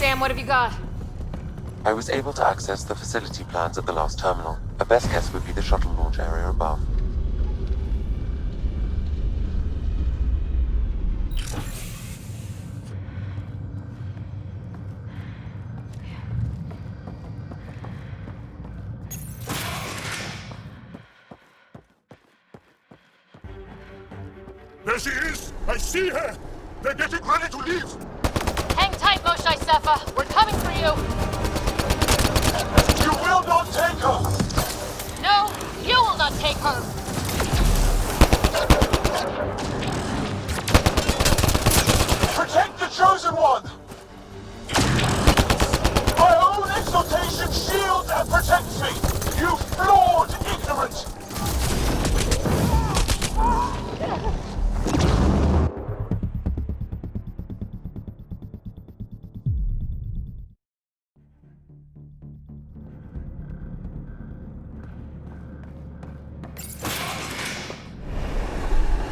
Sam, what have you got? I was able to access the facility plans at the last terminal. A best guess would be the shuttle launch area above. There she is! I see her! They're getting ready to leave! Hang tight, Moshae Sefa. We're coming for you! You will not take her! No, you will not take her! Protect the Chosen One! My own exaltation shields and protects me! You flawed ignorant!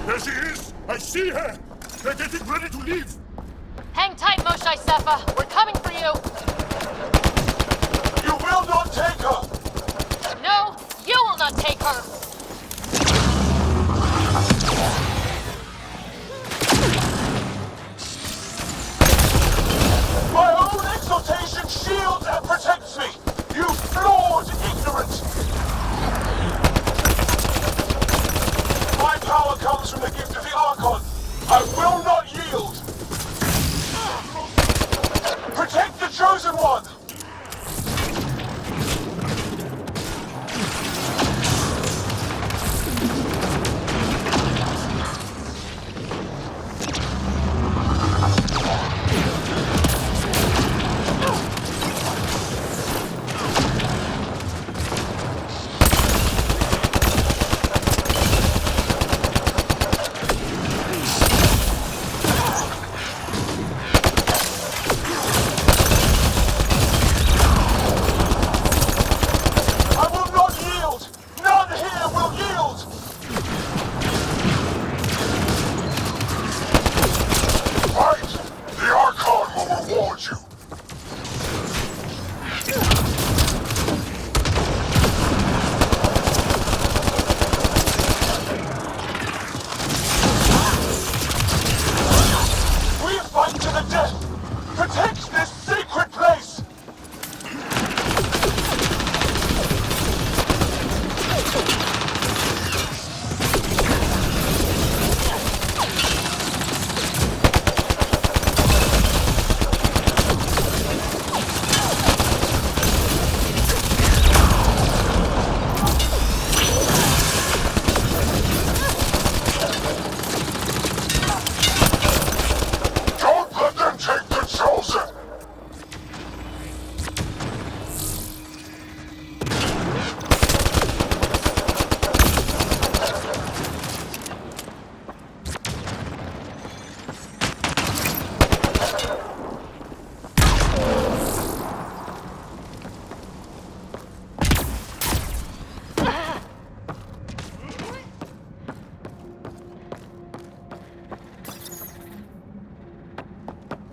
There she is! I see her! They're getting ready to leave! Hang tight, Moshae Sefa. We're coming for you! You will not take her! No, you will not take her! My own exaltation shields and protects me! You flawed ignorant! My power comes from the gift of the Archon. I will not yield! Protect the Chosen One!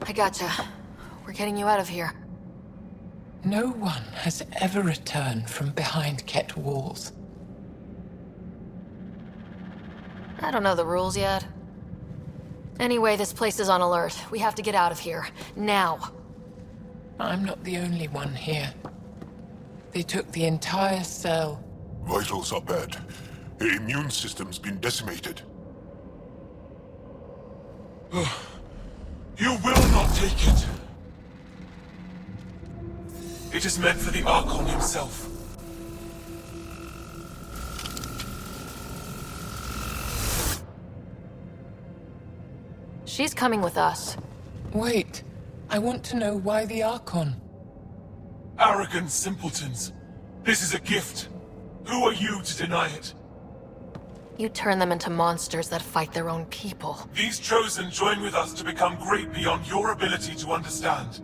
I gotcha. We're getting you out of here. No one has ever returned from behind Ket walls. I don't know the rules yet. Anyway, this place is on alert. We have to get out of here. Now. I'm not the only one here. They took the entire cell. Vitals are bad. The immune system's been decimated. You will not take it! It is meant for the Archon himself. She's coming with us. Wait, I want to know why the Archon. Arrogant simpletons. This is a gift. Who are you to deny it? You turn them into monsters that fight their own people. These Chosen join with us to become great beyond your ability to understand.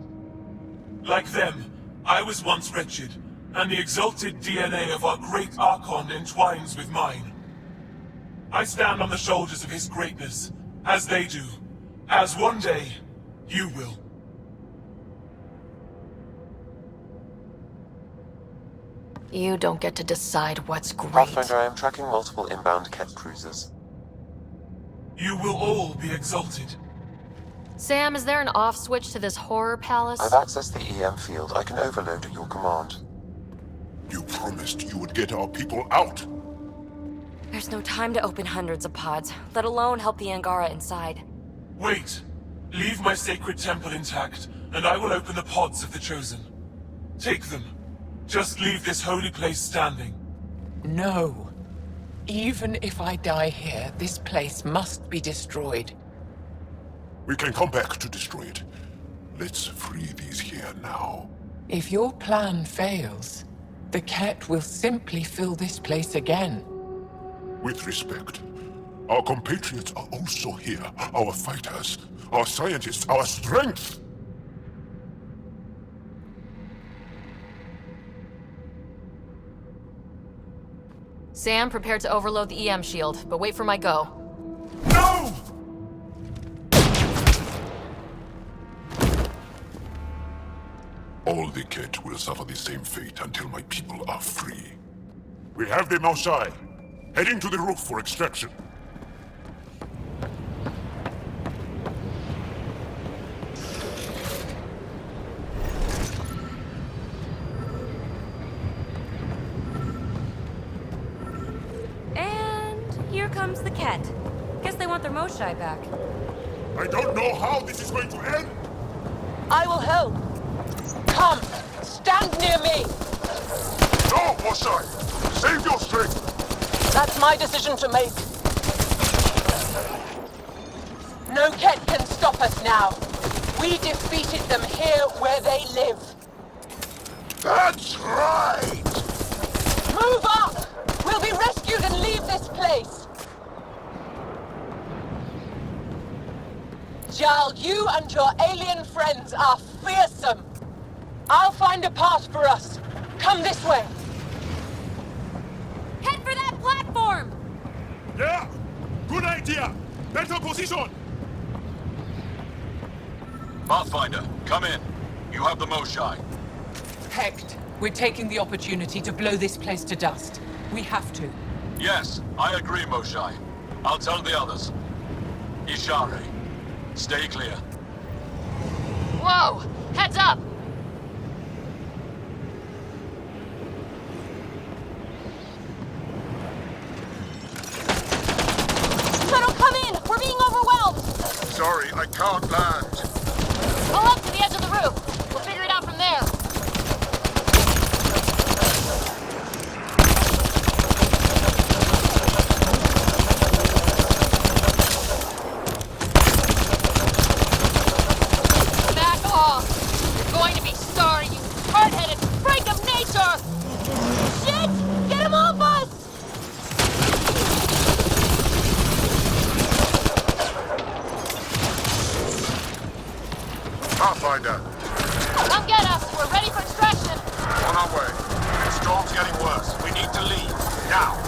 Like them, I was once wretched, and the exalted DNA of our great Archon entwines with mine. I stand on the shoulders of his greatness, as they do, as one day, you will. You don't get to decide what's great. Pathfinder, I am tracking multiple inbound Ket cruisers. You will all be exalted. Sam, is there an off switch to this horror palace? I've accessed the EM field. I can overload at your command. You promised you would get our people out. There's no time to open hundreds of pods, let alone help the Angara inside. Wait. Leave my sacred temple intact, and I will open the pods of the Chosen. Take them. Just leave this holy place standing. No. Even if I die here, this place must be destroyed. We can come back to destroy it. Let's free these here now. If your plan fails, the Ket will simply fill this place again. With respect, our compatriots are also here. Our fighters, our scientists, our strength! Sam, prepare to overload the EM shield, but wait for my go. No! All the Ket will suffer the same fate until my people are free. We have them outside, heading to the roof for extraction. And here comes the Ket. Guess they want their Moshai back. I don't know how this is going to end! I will help. Come, stand near me. No, Moshai! Save your strength! That's my decision to make. No Ket can stop us now. We defeated them here where they live. That's right! Move up! We'll be rescued and leave this place. Jal, you and your alien friends are fearsome. I'll find a path for us. Come this way. Head for that platform! Yeah! Good idea! Better position! Pathfinder, come in. You have the Moshai. Hecht, we're taking the opportunity to blow this place to dust. We have to. Yes, I agree, Moshai. I'll tell the others. Ishare, stay clear. Whoa! Heads up! Shuttle, come in! We're being overwhelmed! Sorry, I can't land. Pull up to the edge of the roof. We'll figure it out from there. Back off. You're going to be sorry, you hard-headed freak of nature! Shit! Get him off us! Pathfinder, Come get us. We're ready for extraction. on our way. The storm's getting worse. We need to leave. Now!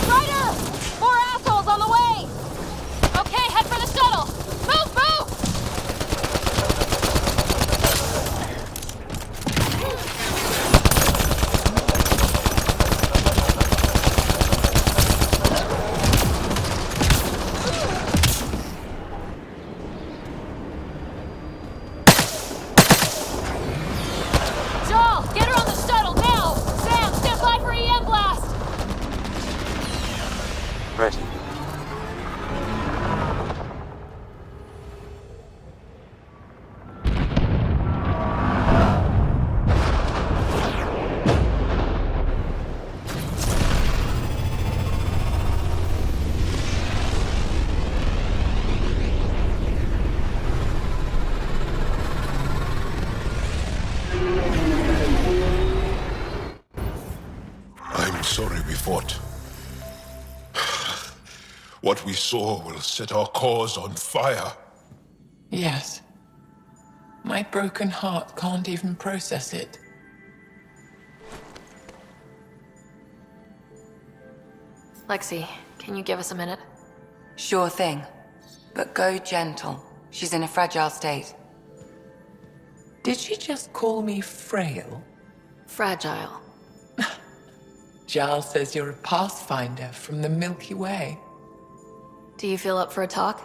Ryder! More assholes on the way! Okay, head for the shuttle. Move, move! Joel, get her on the shuttle now! Sam, stand by for EM blast! Ready. I'm sorry we fought. What we saw will set our cause on fire. Yes. My broken heart can't even process it. Lexi, can you give us a minute? Sure thing. But go gentle. She's in a fragile state. Did she just call me frail? Fragile. Giles says you're a pathfinder from the Milky Way. Do you feel up for a talk?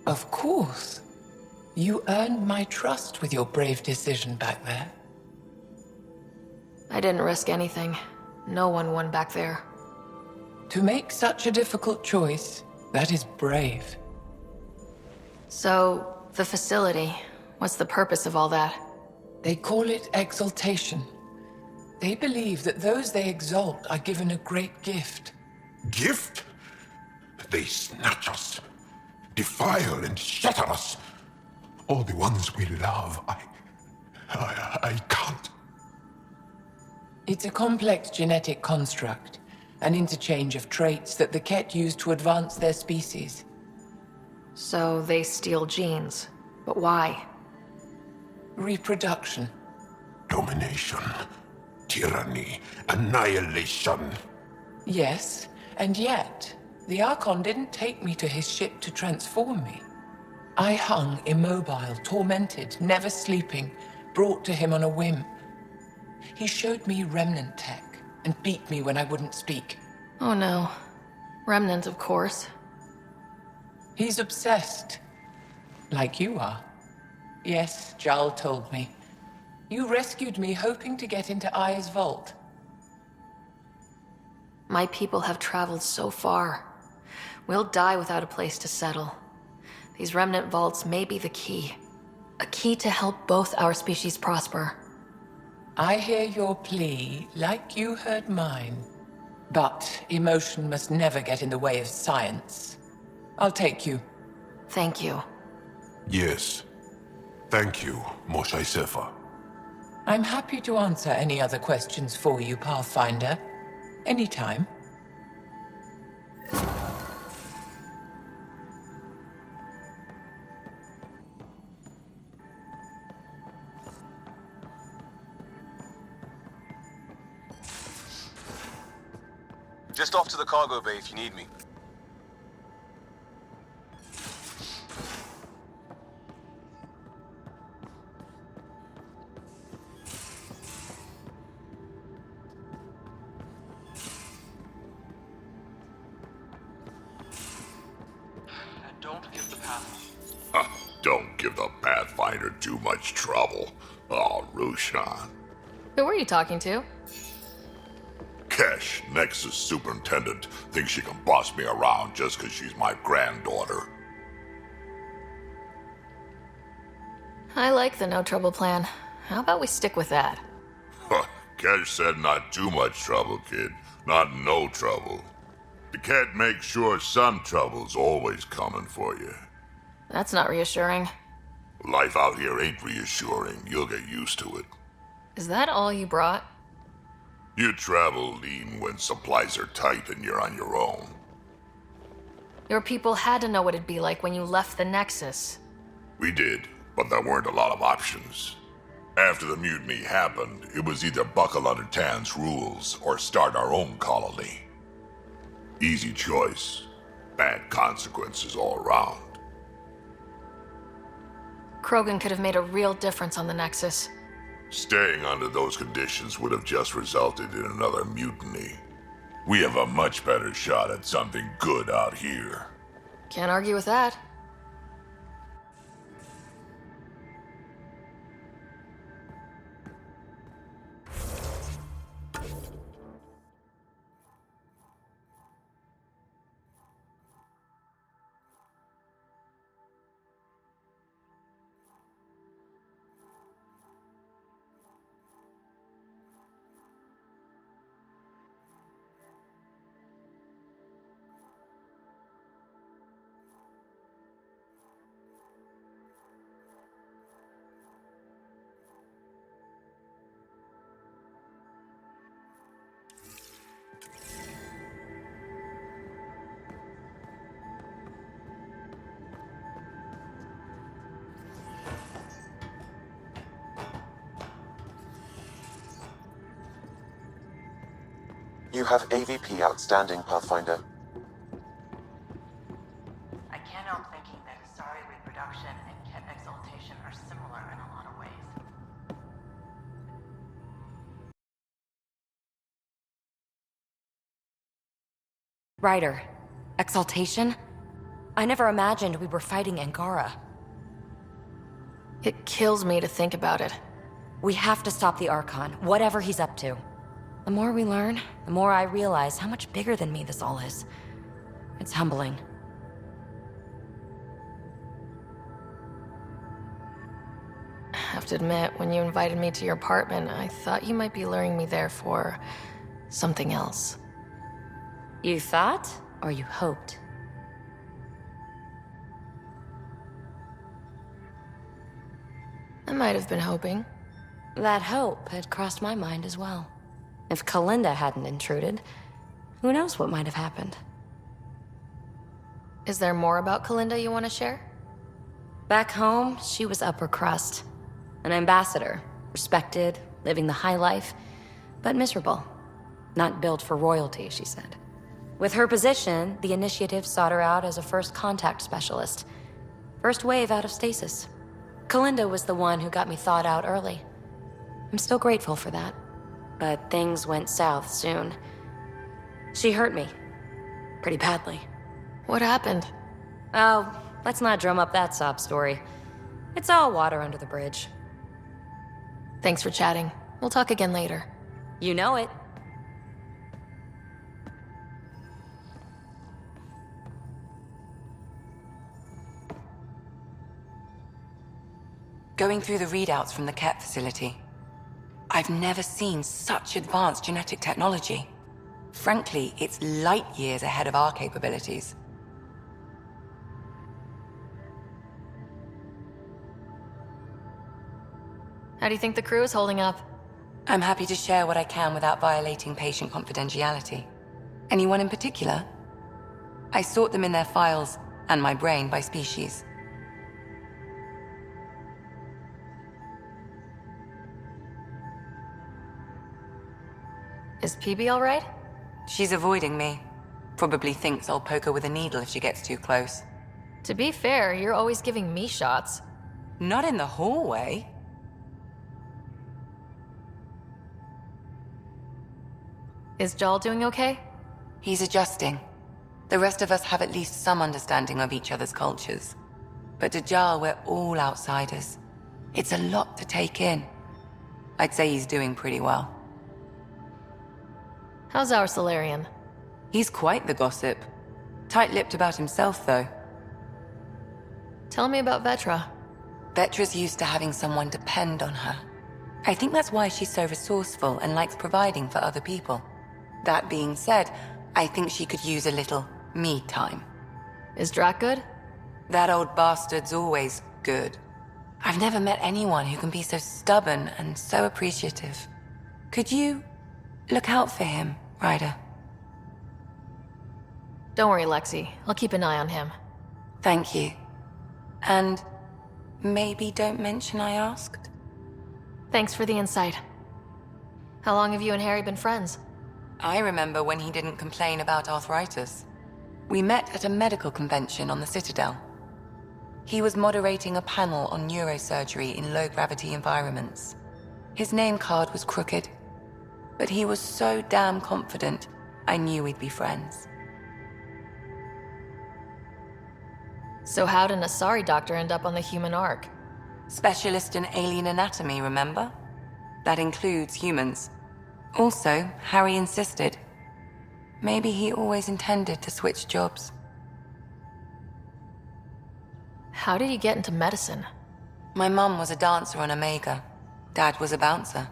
Of course. You earned my trust with your brave decision back there. I didn't risk anything. No one won back there. To make such a difficult choice, that is brave. So, the facility, what's the purpose of all that? They call it exaltation. They believe that those they exalt are given a great gift. Gift? They snatch us, defile and shatter us. All the ones we love. I can't. It's a complex genetic construct, an interchange of traits that the Ket use to advance their species. So they steal genes. But why? Reproduction. Domination, tyranny, annihilation. Yes, and yet, the Archon didn't take me to his ship to transform me. I hung immobile, tormented, never sleeping, brought to him on a whim. He showed me remnant tech and beat me when I wouldn't speak. Oh no. Remnant, of course. He's obsessed. Like you are. Yes, Jal told me. You rescued me hoping to get into Ai's vault. My people have traveled so far. We'll die without a place to settle. These remnant vaults may be the key. A key to help both our species prosper. I hear your plea, like you heard mine. But emotion must never get in the way of science. I'll take you. Thank you. Yes. Thank you, Moshae Sefa. I'm happy to answer any other questions for you, Pathfinder. Anytime. Just off to the cargo bay if you need me. And don't give the path. Don't give the Pathfinder too much trouble. Oh, Rushan. Who were you talking to? Kesh, Nexus Superintendent, thinks she can boss me around just because she's my granddaughter. I like the no trouble plan. How about we stick with that? Kesh said not too much trouble, kid. Not no trouble. The cat makes sure some trouble's always coming for you. That's not reassuring. Life out here ain't reassuring. You'll get used to it. Is that all you brought? You travel lean when supplies are tight and you're on your own. Your people had to know what it'd be like when you left the Nexus. We did, but there weren't a lot of options. After the mutiny happened, it was either buckle under Tan's rules or start our own colony. Easy choice. Bad consequences all around. Krogan could have made a real difference on the Nexus. Staying under those conditions would have just resulted in another mutiny. We have a much better shot at something good out here. Can't argue with that. You have AVP outstanding, Pathfinder. can't help thinking that Asari reproduction and Ket exaltation are similar in a lot of ways. Ryder, exaltation? I never imagined we were fighting Angara. It kills me to think about it. We have to stop the Archon, whatever he's up to. The more we learn, the more I realize how much bigger than me this all is. It's humbling. I have to admit, when you invited me to your apartment, I thought you might be luring me there for something else. You thought, or you hoped? I might have been hoping. That hope had crossed my mind as well. If Kalinda hadn't intruded, who knows what might have happened. Is there more about Kalinda you want to share? Back home, she was upper crust. An ambassador, respected, living the high life, but miserable. Not built for royalty, she said. With her position, the initiative sought her out as a first contact specialist. First wave out of stasis. Kalinda was the one who got me thawed out early. I'm still grateful for that. But things went south soon. She hurt me. Pretty badly. What happened? Oh, let's not drum up that sob story. It's all water under the bridge. Thanks for chatting. We'll talk again later. You know it. Going through the readouts from the Ket facility, I've never seen such advanced genetic technology. Frankly, it's light years ahead of our capabilities. How do you think the crew is holding up? I'm happy to share what I can without violating patient confidentiality. Anyone in particular? I sort them in their files, and my brain by species. Is PB all right? She's avoiding me. Probably thinks I'll poke her with a needle if she gets too close. To be fair, you're always giving me shots. Not in the hallway. Is Jal doing okay? He's adjusting. The rest of us have at least some understanding of each other's cultures. But to Jal, we're all outsiders. It's a lot to take in. I'd say he's doing pretty well. How's our Solarian? He's quite the gossip. Tight-lipped about himself, though. Tell me about Vetra. Vetra's used to having someone depend on her. I think that's why she's so resourceful and likes providing for other people. That being said, I think she could use a little me time. Is Drac good? That old bastard's always good. I've never met anyone who can be so stubborn and so appreciative. Could you look out for him, Ryder? Don't worry, Lexi. I'll keep an eye on him. Thank you. And maybe don't mention I asked? Thanks for the insight. How long have you and Harry been friends? I remember when he didn't complain about arthritis. We met at a medical convention on the Citadel. He was moderating a panel on neurosurgery in low-gravity environments. His name card was crooked, but he was so damn confident, I knew we'd be friends. So how'd an Asari doctor end up on the human Ark? Specialist in alien anatomy, remember? That includes humans. Also, Harry insisted. Maybe he always intended to switch jobs. How did you get into medicine? My mum was a dancer on Omega. Dad was a bouncer.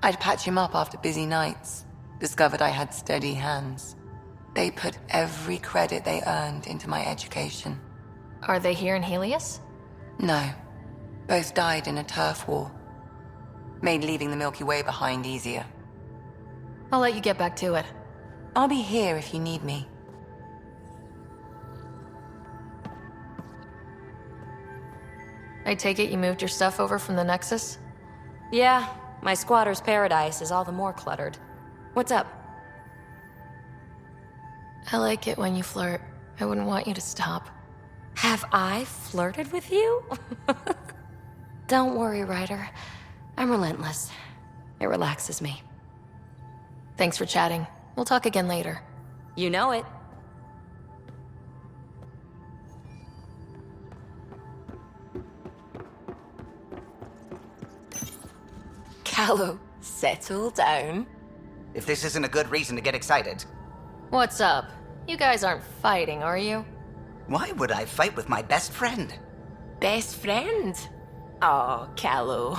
I'd patch him up after busy nights. Discovered I had steady hands. They put every credit they earned into my education. Are they here in Helios? No. Both died in a turf war. Made leaving the Milky Way behind easier. I'll let you get back to it. I'll be here if you need me. I take it you moved your stuff over from the Nexus? Yeah, my squatter's paradise is all the more cluttered. What's up? I like it when you flirt. I wouldn't want you to stop. Have I flirted with you? Don't worry, Ryder. I'm relentless. It relaxes me. Thanks for chatting. We'll talk again later. You know it. Callow, settle down. If this isn't a good reason to get excited. What's up? You guys aren't fighting, are you? Why would I fight with my best friend? Best friend? Oh, Callow.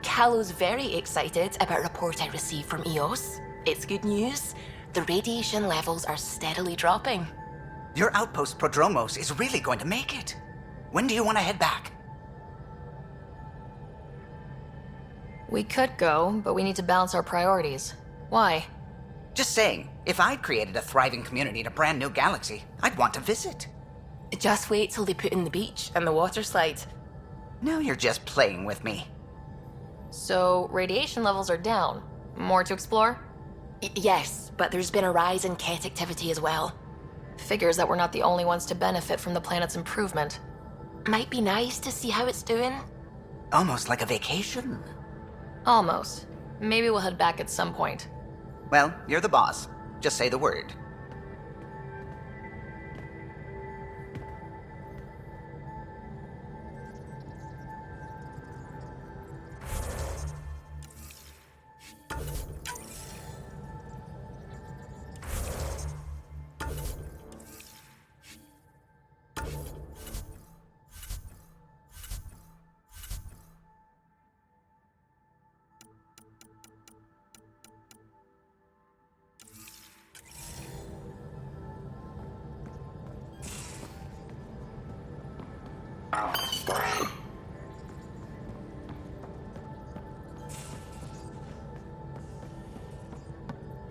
Callow's very excited about a report I received from EOS. It's good news. The radiation levels are steadily dropping. Your outpost Prodromos is really going to make it. When do you want to head back? We could go, but we need to balance our priorities. Why? Just saying, if I'd created a thriving community in a brand new galaxy, I'd want to visit. Just wait till they put in the beach and the water slide. Now you're just playing with me. So, radiation levels are down. More to explore? Yes, but there's been a rise in Ket activity as well. Figures that we're not the only ones to benefit from the planet's improvement. Might be nice to see how it's doing. Almost like a vacation. Almost. Maybe we'll head back at some point. Well, you're the boss. Just say the word.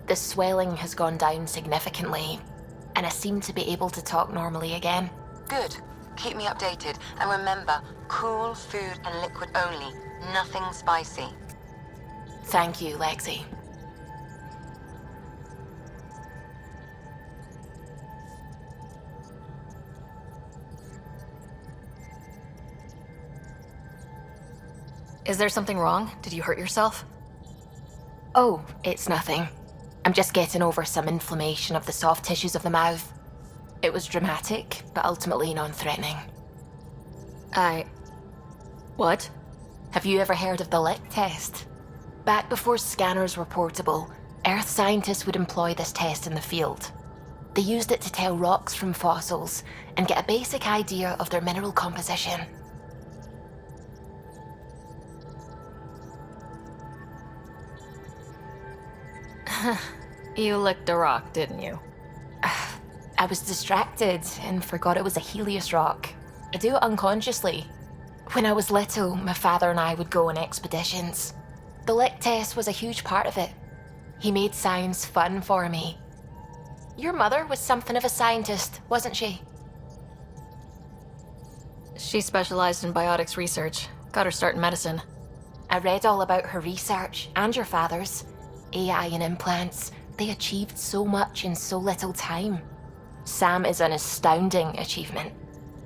The swelling has gone down significantly, and I seem to be able to talk normally again. Good. Keep me updated. And remember, cool food and liquid only. Nothing spicy. Thank you, Lexi. Is there something wrong? Did you hurt yourself? Oh, it's nothing. I'm just getting over some inflammation of the soft tissues of the mouth. It was dramatic, but ultimately non-threatening. What? Have you ever heard of the lick test? Back before scanners were portable, Earth scientists would employ this test in the field. They used it to tell rocks from fossils and get a basic idea of their mineral composition. You licked a rock, didn't you? I was distracted and forgot it was a Helios rock. I do it unconsciously. When I was little, my father and I would go on expeditions. The lick test was a huge part of it. He made science fun for me. Your mother was something of a scientist, wasn't she? She specialized in biotics research. Got her start in medicine. I read all about her research and your father's. AI and implants, they achieved so much in so little time. Sam is an astounding achievement.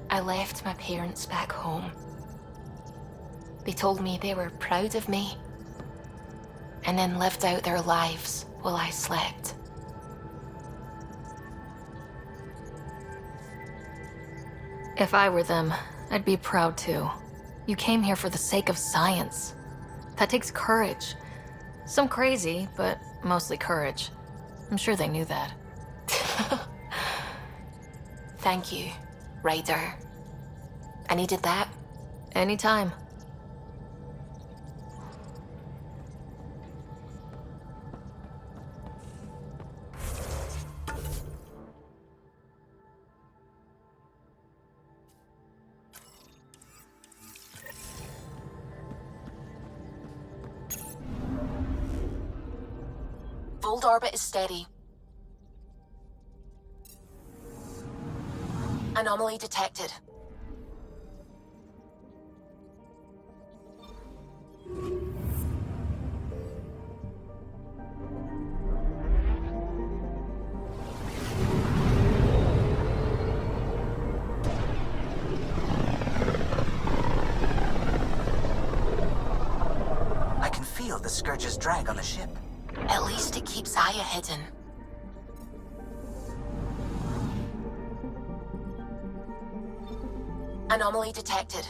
I left my parents back home. They told me they were proud of me, and then lived out their lives while I slept. If I were them, I'd be proud too. You came here for the sake of science. That takes courage. Some crazy, but mostly courage. I'm sure they knew that. Thank you, Ryder. I needed that. Anytime. Fold orbit is steady. Anomaly detected. the Scourge's drag on the ship. At least it keeps Aya hidden. Anomaly detected.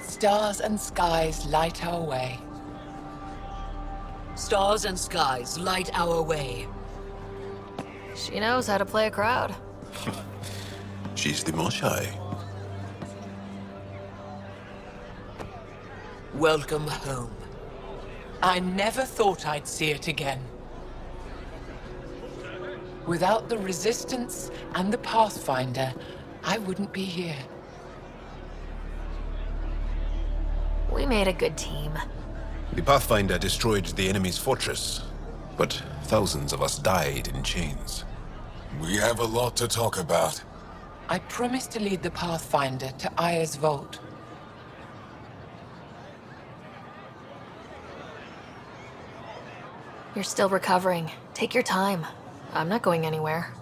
Stars and skies light our way. Stars and skies light our way. She knows how to play a crowd. She's the Moshai. Welcome home. I never thought I'd see it again. Without the Resistance and the Pathfinder, I wouldn't be here. We made a good team. The Pathfinder destroyed the enemy's fortress, but thousands of us died in chains. We have a lot to talk about. I promised to lead the Pathfinder to Aya's vault. You're still recovering. Take your time. I'm not going anywhere.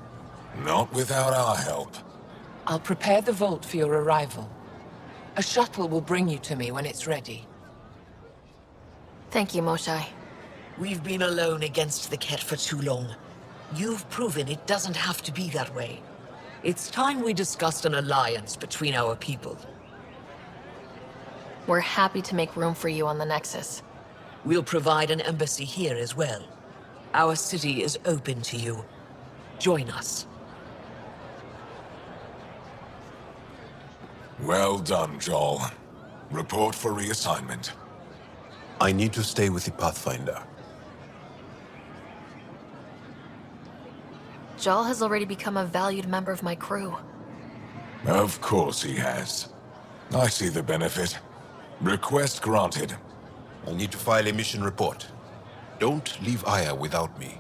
Not without our help. I'll prepare the vault for your arrival. A shuttle will bring you to me when it's ready. Thank you, Moshai. We've been alone against the Ket for too long. You've proven it doesn't have to be that way. It's time we discussed an alliance between our people. We're happy to make room for you on the Nexus. We'll provide an embassy here as well. Our city is open to you. Join us. Well done, Joel. Report for reassignment. I need to stay with the Pathfinder. Jal has already become a valued member of my crew. Of course he has. I see the benefit. Request granted. I need to file a mission report. Don't leave Aya without me.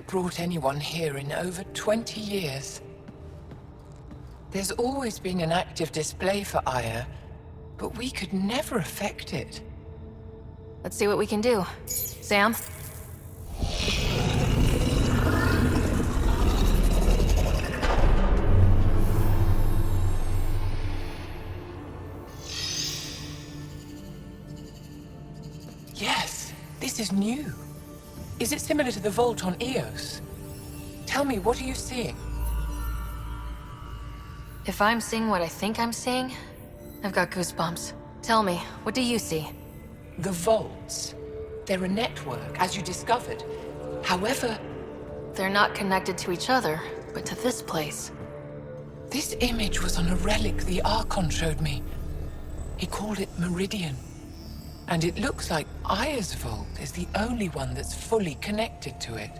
Brought anyone here in over 20 years. There's always been an active display for Aya, but we could never affect it. Let's see what we can do. Sam? Yes, this is new. Is it similar to the vault on Eos? Tell me, what are you seeing? If I'm seeing what I think I'm seeing, I've got goosebumps. Tell me, what do you see? The vaults. They're a network, as you discovered. However... They're not connected to each other, but to this place. This image was on a relic the Archon showed me. He called it Meridian. And it looks like Aya's vault is the only one that's fully connected to it.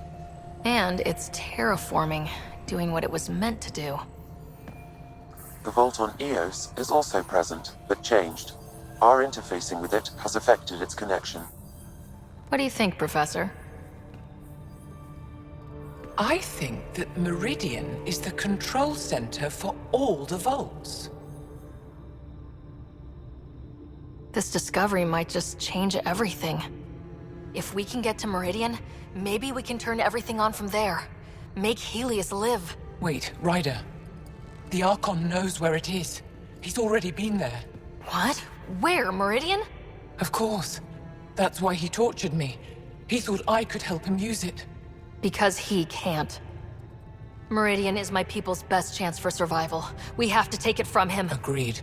And it's terraforming, doing what it was meant to do. The vault on Eos is also present, but changed. Our interfacing with it has affected its connection. What do you think, Professor? I think that Meridian is the control center for all the vaults. This discovery might just change everything. If we can get to Meridian, maybe we can turn everything on from there. Make Helios live. Wait, Ryder. The Archon knows where it is. He's already been there. What? Where? Meridian? Of course. That's why he tortured me. He thought I could help him use it. Because he can't. Meridian is my people's best chance for survival. We have to take it from him. Agreed.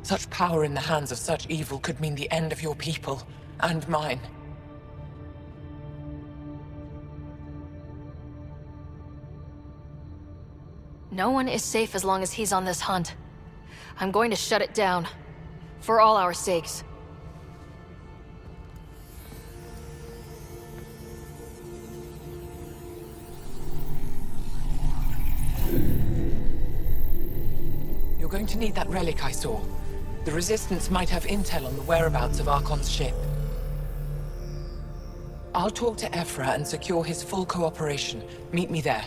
Such power in the hands of such evil could mean the end of your people, and mine. No one is safe as long as he's on this hunt. I'm going to shut it down. For all our sakes. You're going to need that relic I saw. The Resistance might have intel on the whereabouts of Archon's ship. I'll talk to Ephra and secure his full cooperation. Meet me there.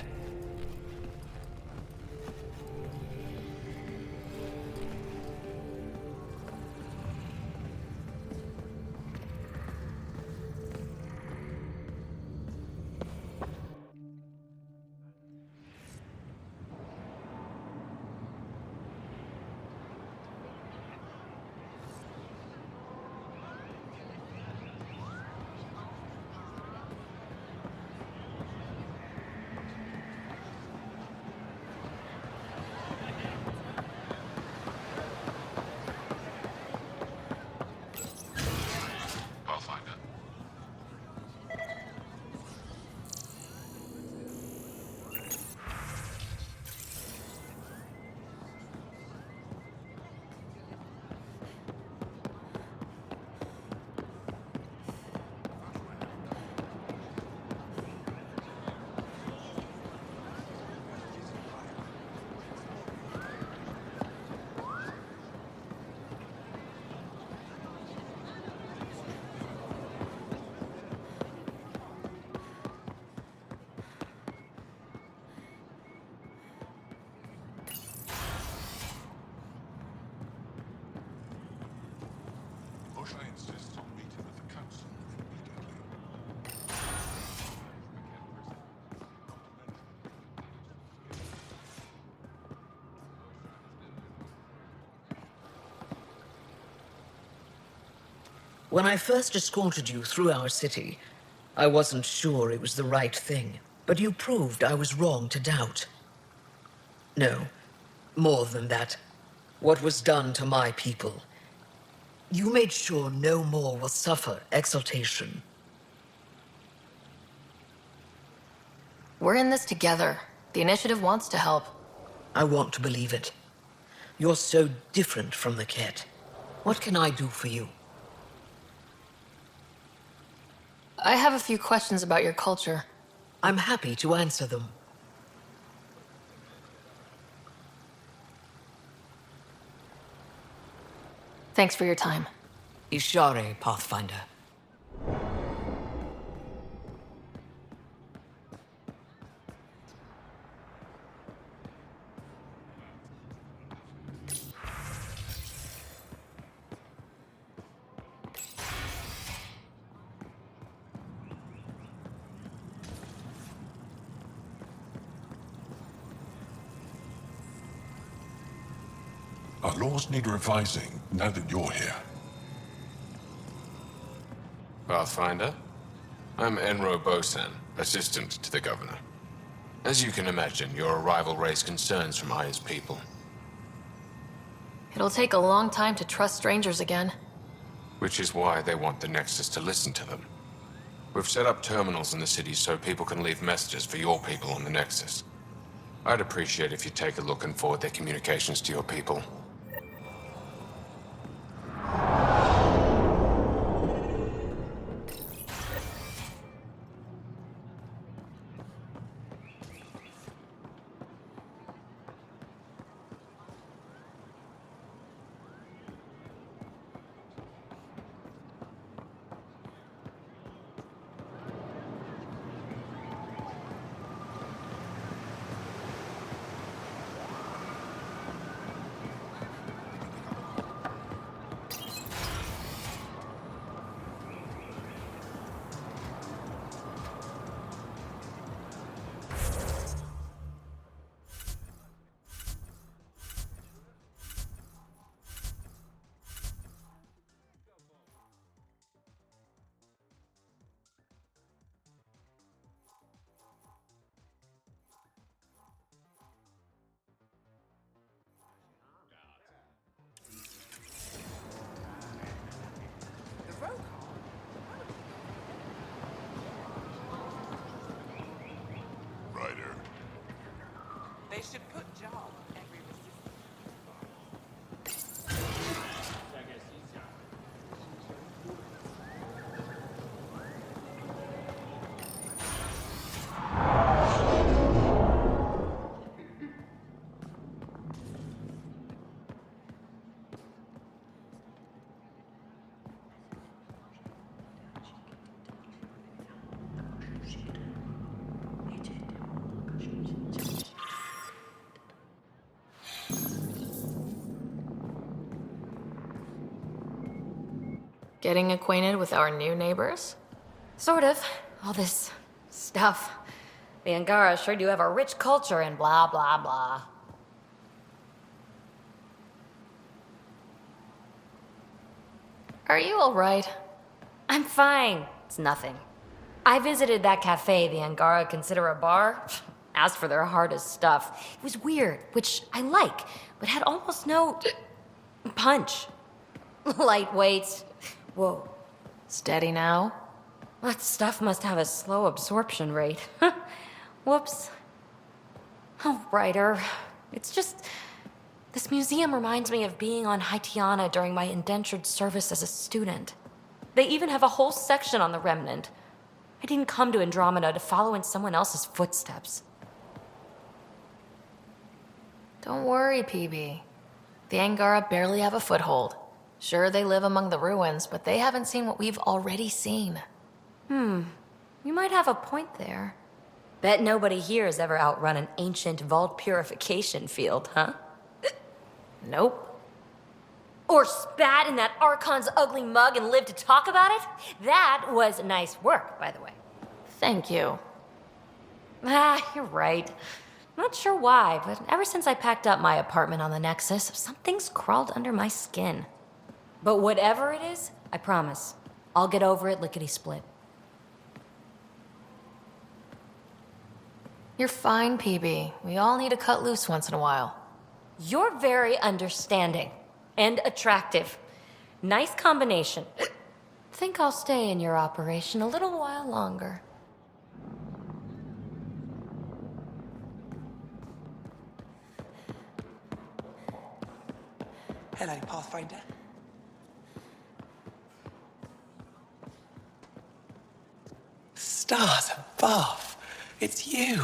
I insist on meeting with the council immediately. When I first escorted you through our city, I wasn't sure it was the right thing, but you proved I was wrong to doubt. No, more than that. What was done to my people. You made sure no more will suffer exaltation. We're in this together. The Initiative wants to help. I want to believe it. You're so different from the Ket. What can I do for you? I have a few questions about your culture. I'm happy to answer them. Thanks for your time. Ishare, Pathfinder. Our laws need revising now that you're here. Pathfinder, I'm Enro Bosan, assistant to the governor. As you can imagine, your arrival raised concerns from Aya's people. It'll take a long time to trust strangers again. Which is why they want the Nexus to listen to them. We've set up terminals in the city so people can leave messages for your people on the Nexus. I'd appreciate if you take a look and forward their communications to your people. They should put jar on every Getting acquainted with our new neighbors? Sort of. All this stuff. The Angara sure do have a rich culture and blah, blah, blah. Are you alright? I'm fine. It's nothing. I visited that cafe the Angara consider a bar. Asked for their hardest stuff. It was weird, which I like, but had almost no punch. Lightweight. Whoa. Steady now? That stuff must have a slow absorption rate. Whoops. Oh, writer. It's just... This museum reminds me of being on Haitiana during my indentured service as a student. They even have a whole section on the Remnant. I didn't come to Andromeda to follow in someone else's footsteps. Don't worry, PB. The Angara barely have a foothold. Sure, they live among the ruins, but they haven't seen what we've already seen. You might have a point there. Bet nobody here has ever outrun an ancient vault purification field, huh? Nope. Or spat in that Archon's ugly mug and lived to talk about it? That was nice work, by the way. Thank you. You're right. Not sure why, but ever since I packed up my apartment on the Nexus, something's crawled under my skin. But whatever it is, I promise, I'll get over it lickety-split. You're fine, PB. We all need to cut loose once in a while. You're very understanding and attractive. Nice combination. Think I'll stay in your operation a little while longer. Hello, Pathfinder. Stars above. It's you.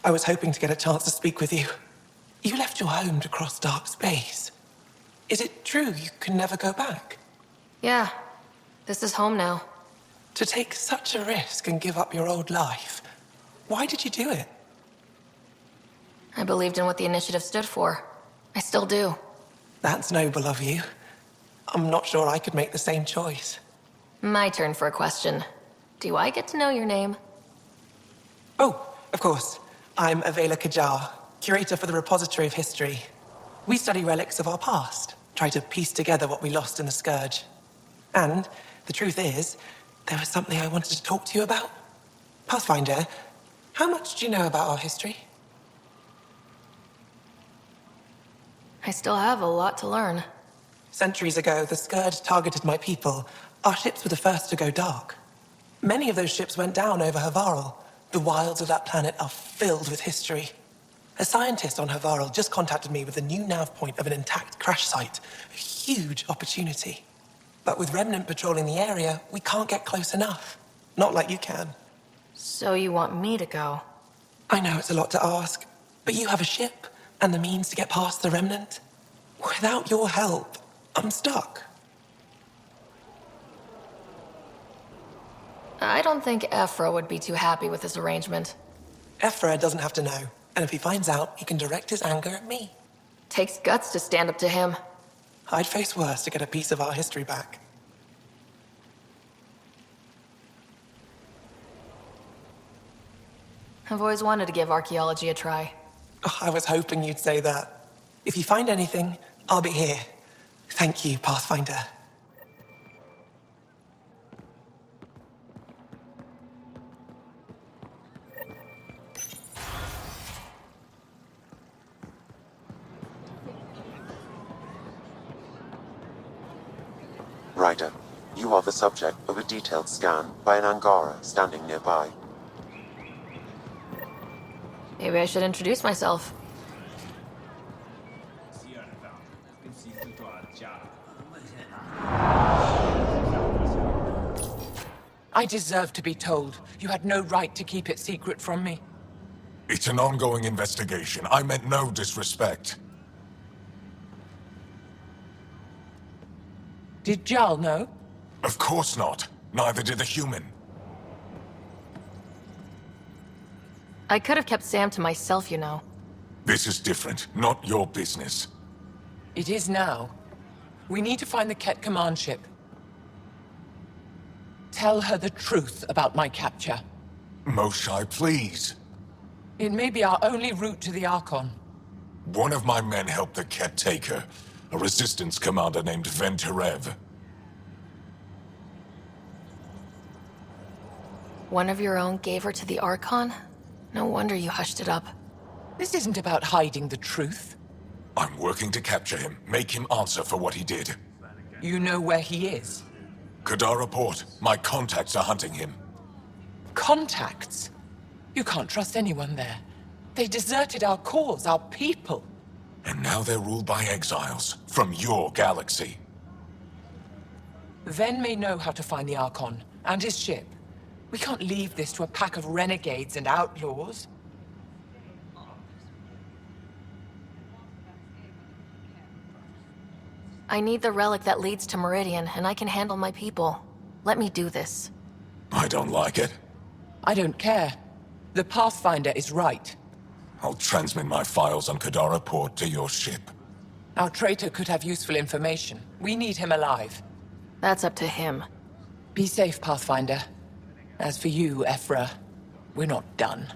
I was hoping to get a chance to speak with you. You left your home to cross dark space. Is it true you can never go back? Yeah. This is home now. To take such a risk and give up your old life, why did you do it? I believed in what the initiative stood for. I still do. That's noble of you. I'm not sure I could make the same choice. My turn for a question. Do I get to know your name? Oh, of course. I'm Avela Kajar, curator for the Repository of History. We study relics of our past, try to piece together what we lost in the Scourge. And the truth is, there was something I wanted to talk to you about. Pathfinder, how much do you know about our history? I still have a lot to learn. Centuries ago, the Scourge targeted my people. Our ships were the first to go dark. Many of those ships went down over Havarl. The wilds of that planet are filled with history. A scientist on Havarl just contacted me with the new nav point of an intact crash site. A huge opportunity. But with Remnant patrolling the area, we can't get close enough. Not like you can. So you want me to go? I know it's a lot to ask, but you have a ship and the means to get past the Remnant. Without your help, I'm stuck. I don't think Ephra would be too happy with this arrangement. Ephra doesn't have to know, and if he finds out, he can direct his anger at me. Takes guts to stand up to him. I'd face worse to get a piece of our history back. I've always wanted to give archaeology a try. Oh, I was hoping you'd say that. If you find anything, I'll be here. Thank you, Pathfinder. Ryder, you are the subject of a detailed scan by an Angara standing nearby. Maybe I should introduce myself. I deserve to be told. You had no right to keep it secret from me. It's an ongoing investigation. I meant no disrespect. Did Jarl know? Of course not. Neither did the human. I could have kept Sam to myself, you know. This is different. Not your business. It is now. We need to find the Ket command ship. Tell her the truth about my capture. Moshai, please. It may be our only route to the Archon. One of my men helped the Ket take her. A resistance commander named Venterev. One of your own gave her to the Archon? No wonder you hushed it up. This isn't about hiding the truth. I'm working to capture him, make him answer for what he did. You know where he is? Kadara Port. My contacts are hunting him. Contacts? You can't trust anyone there. They deserted our cause, our people. And now they're ruled by exiles from your galaxy. Ven may know how to find the Archon and his ship. We can't leave this to a pack of renegades and outlaws. I need the relic that leads to Meridian, and I can handle my people. Let me do this. I don't like it. I don't care. The Pathfinder is right. I'll transmit my files on Kadara Port to your ship. Our traitor could have useful information. We need him alive. That's up to him. Be safe, Pathfinder. As for you, Ephra, we're not done.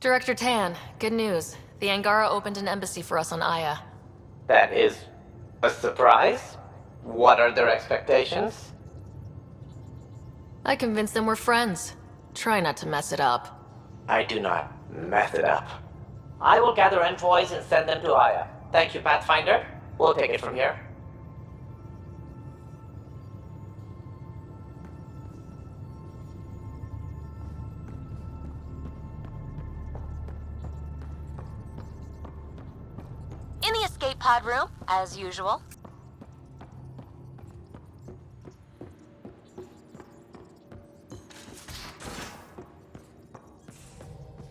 Director Tan, good news. The Angara opened an embassy for us on Aya. That is a surprise? What are their expectations? I convinced them we're friends. Try not to mess it up. I do not mess it up. I will gather envoys and send them to Aya. Thank you, Pathfinder. We'll take it from here. In the escape pod room, as usual.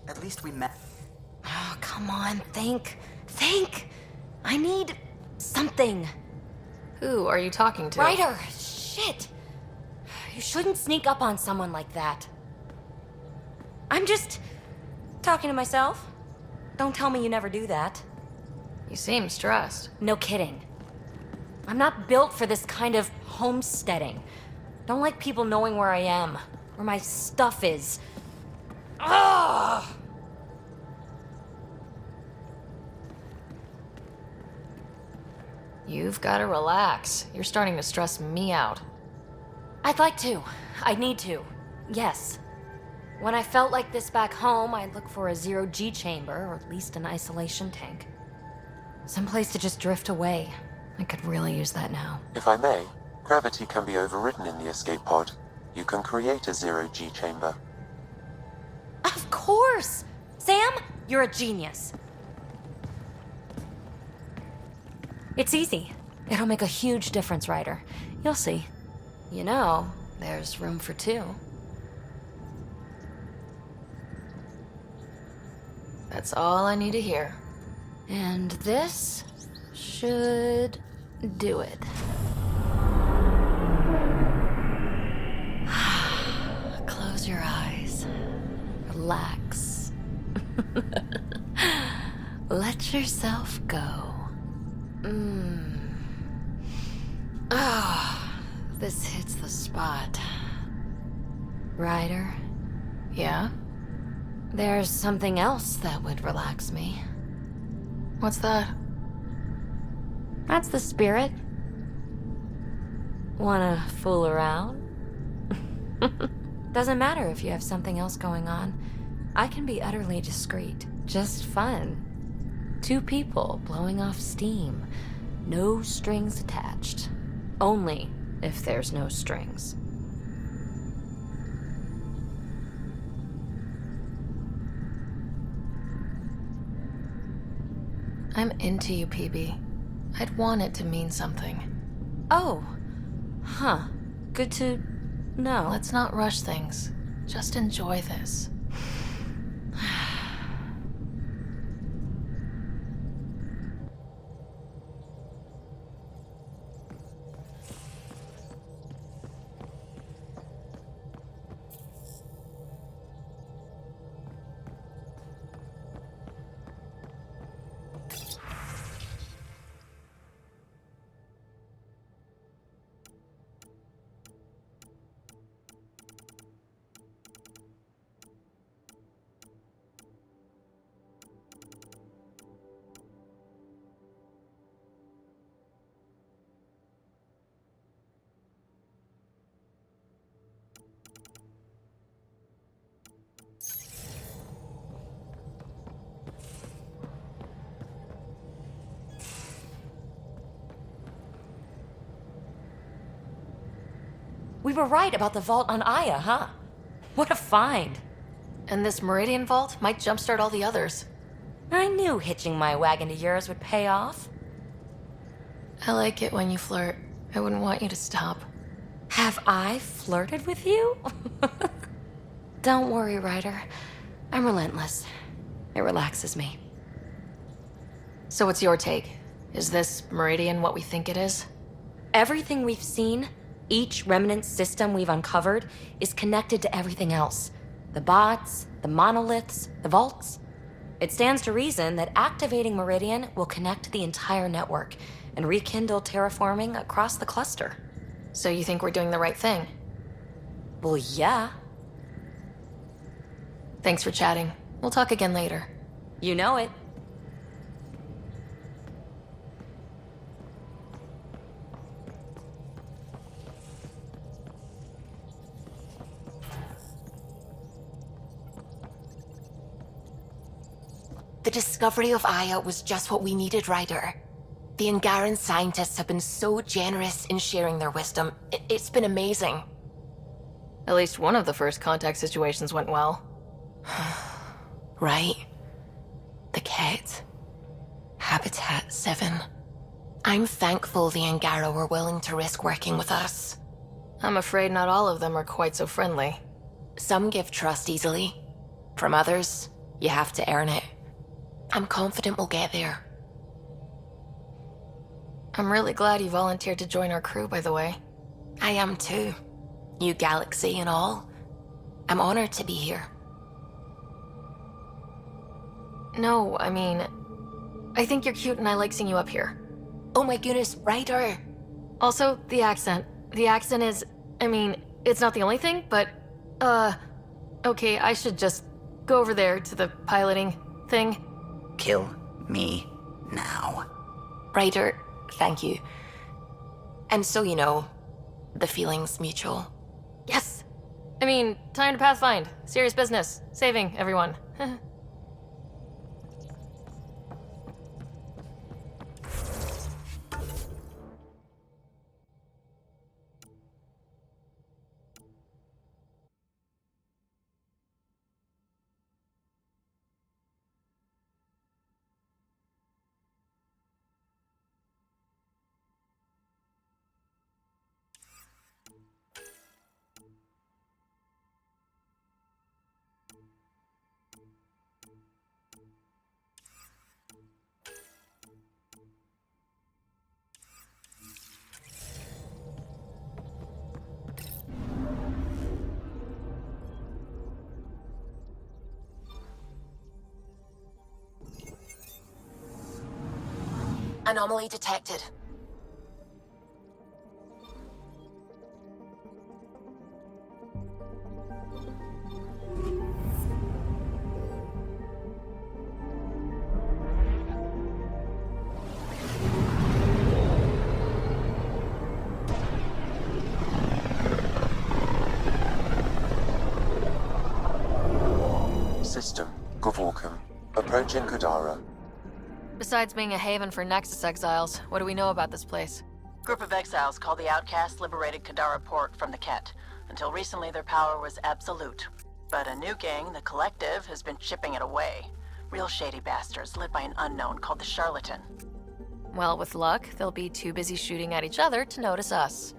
At least we met. Oh, come on, think. Think! I need something. Who are you talking to? Ryder! Shit! You shouldn't sneak up on someone like that. I'm just talking to myself. Don't tell me you never do that. You seem stressed. No kidding. I'm not built for this kind of homesteading. Don't like people knowing where I am, where my stuff is. Ugh! You've got to relax. You're starting to stress me out. I'd like to. I need to. Yes. When I felt like this back home, I'd look for a zero-G chamber, or at least an isolation tank. Someplace to just drift away. I could really use that now. If I may, gravity can be overridden in the escape pod. You can create a zero-G chamber. Of course! Sam, you're a genius. It's easy. It'll make a huge difference, Ryder. You'll see. You know, there's room for two. That's all I need to hear. And this should do it. Close your eyes. Relax. Let yourself go. This hits the spot. Ryder? Yeah? There's something else that would relax me. What's that? That's the spirit. Wanna fool around? Doesn't matter if you have something else going on. I can be utterly discreet. Just fun. Two people blowing off steam. No strings attached. Only if there's no strings. I'm into you, PB. I'd want it to mean something. Oh. Huh. Good to know. Let's not rush things. Just enjoy this. We were right about the vault on Aya, huh? What a find. And this Meridian vault might jumpstart all the others. I knew hitching my wagon to yours would pay off. I like it when you flirt. I wouldn't want you to stop. Have I flirted with you? Don't worry, Ryder. I'm relentless. It relaxes me. So what's your take? Is this Meridian what we think it is? Everything we've seen, each remnant system we've uncovered, is connected to everything else. The bots, the monoliths, the vaults. It stands to reason that activating Meridian will connect the entire network and rekindle terraforming across the cluster. So you think we're doing the right thing? Well, yeah. Thanks for chatting. We'll talk again later. You know it. The discovery of Aya was just what we needed, Ryder. The Angaran scientists have been so generous in sharing their wisdom. It's been amazing. At least one of the first contact situations went well. Right? The Ket. Habitat 7. I'm thankful the Angara were willing to risk working with us. I'm afraid not all of them are quite so friendly. Some give trust easily. From others, you have to earn it. I'm confident we'll get there. I'm really glad you volunteered to join our crew, by the way. I am too. New galaxy and all. I'm honored to be here. No, I mean, I think you're cute and I like seeing you up here. Oh my goodness, Ryder! Also, the accent. The accent is, I mean, it's not the only thing, but, okay, I should just go over there to the piloting thing. Kill me now. Ryder, thank you. And so you know, the feeling's mutual. Yes! I mean, time to pathfind. Serious business. Saving everyone. Anomaly detected. System, Govorkum. Approaching Kadara. Besides being a haven for Nexus exiles, what do we know about this place? Group of exiles called the Outcasts liberated Kadara Port from the Ket. Until recently, their power was absolute. But a new gang, the Collective, has been chipping it away. Real shady bastards led by an unknown called the Charlatan. Well, with luck, they'll be too busy shooting at each other to notice us.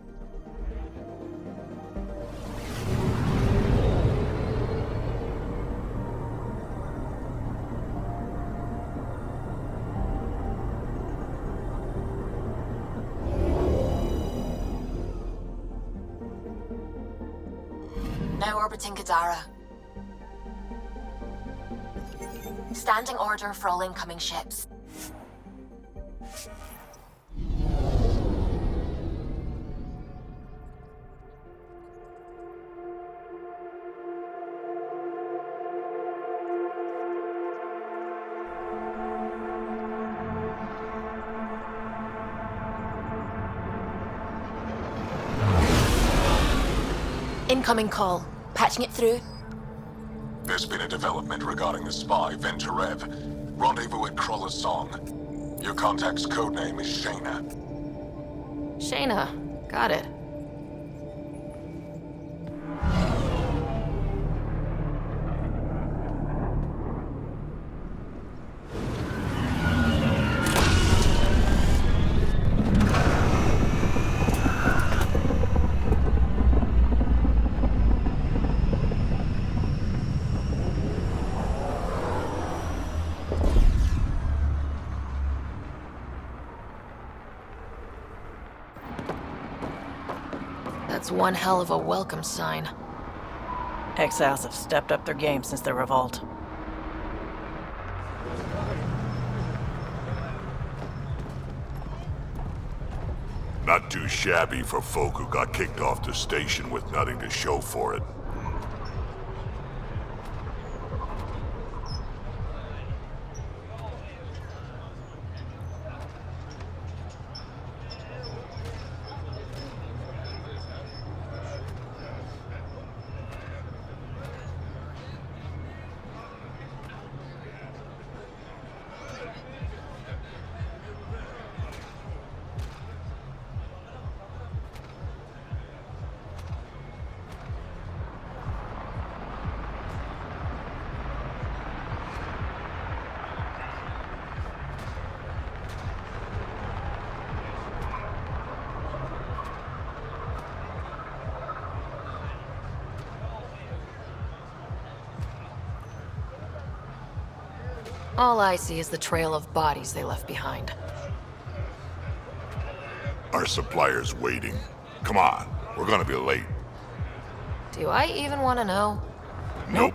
Now orbiting Kadara. Standing order for all incoming ships. Incoming call. Patching it through. There's been a development regarding the spy, Venturev. Rendezvous at Kruller's Song. Your contact's codename is Shayna. Shayna. Got it. That's one hell of a welcome sign. Exiles have stepped up their game since the revolt. Not too shabby for folk who got kicked off the station with nothing to show for it. All I see is the trail of bodies they left behind. Our supplier's waiting. Come on, we're gonna be late. Do I even want to know? Nope.